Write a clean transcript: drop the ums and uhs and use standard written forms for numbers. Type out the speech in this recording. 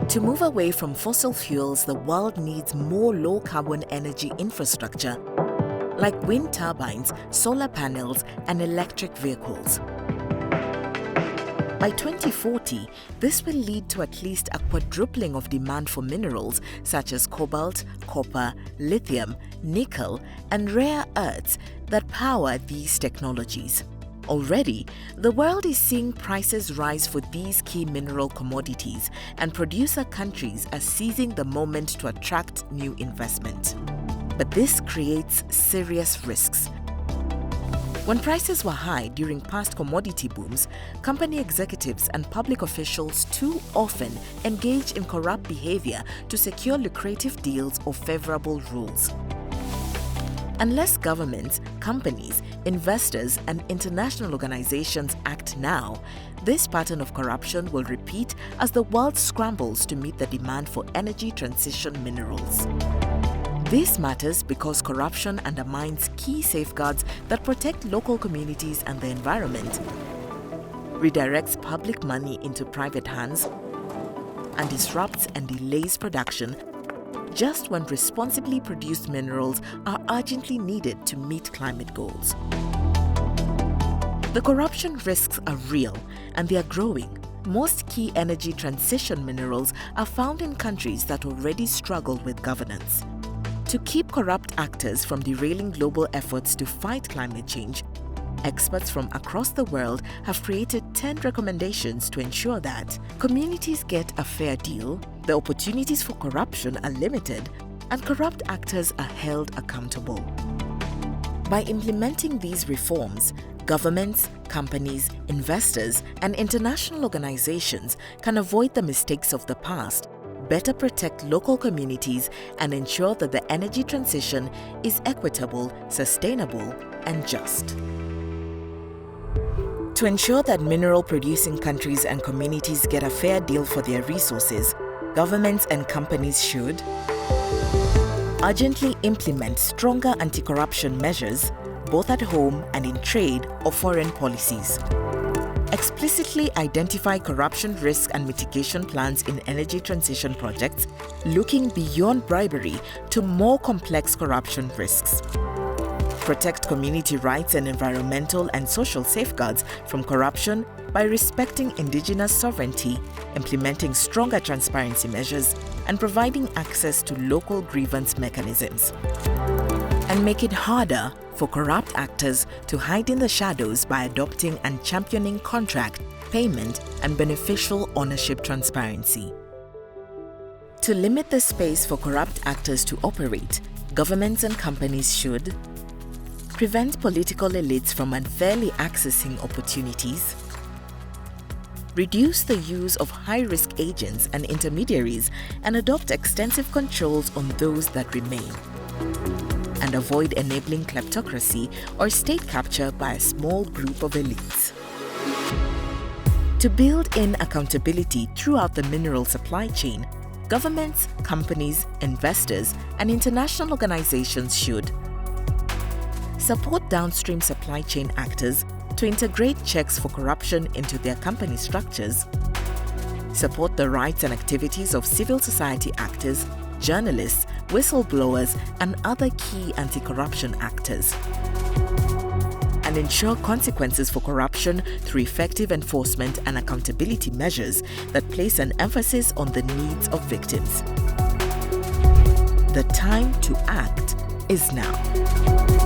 To move away from fossil fuels, the world needs more low-carbon energy infrastructure like wind turbines, solar panels, and electric vehicles. By 2040, this will lead to at least a quadrupling of demand for minerals such as cobalt, copper, lithium, nickel, and rare earths that power these technologies. Already, the world is seeing prices rise for these key mineral commodities, and producer countries are seizing the moment to attract new investment. But this creates serious risks. When prices were high during past commodity booms, company executives and public officials too often engage in corrupt behavior to secure lucrative deals or favorable rules. Unless governments, companies, investors, and international organizations act now, this pattern of corruption will repeat as the world scrambles to meet the demand for energy transition minerals. This matters because corruption undermines key safeguards that protect local communities and the environment, redirects public money into private hands, and disrupts and delays production just when responsibly produced minerals are urgently needed to meet climate goals. The corruption risks are real and they are growing. Most key energy transition minerals are found in countries that already struggle with governance. To keep corrupt actors from derailing global efforts to fight climate change, experts from across the world have created 10 recommendations to ensure that communities get a fair deal, the opportunities for corruption are limited, and corrupt actors are held accountable. By implementing these reforms, governments, companies, investors, and international organizations can avoid the mistakes of the past, better protect local communities, and ensure that the energy transition is equitable, sustainable, and just. To ensure that mineral-producing countries and communities get a fair deal for their resources, governments and companies should urgently implement stronger anti-corruption measures, both at home and in trade or foreign policies. Explicitly identify corruption risk and mitigation plans in energy transition projects, looking beyond bribery to more complex corruption risks. Protect community rights and environmental and social safeguards from corruption by respecting indigenous sovereignty, implementing stronger transparency measures, and providing access to local grievance mechanisms. And make it harder for corrupt actors to hide in the shadows by adopting and championing contract, payment, and beneficial ownership transparency. To limit the space for corrupt actors to operate, governments and companies should prevent political elites from unfairly accessing opportunities, reduce the use of high-risk agents and intermediaries and adopt extensive controls on those that remain, and avoid enabling kleptocracy or state capture by a small group of elites. To build in accountability throughout the mineral supply chain, governments, companies, investors, and international organizations should support downstream supply chain actors to integrate checks for corruption into their company structures, support the rights and activities of civil society actors, journalists, whistleblowers, and other key anti-corruption actors, and ensure consequences for corruption through effective enforcement and accountability measures that place an emphasis on the needs of victims. The time to act is now.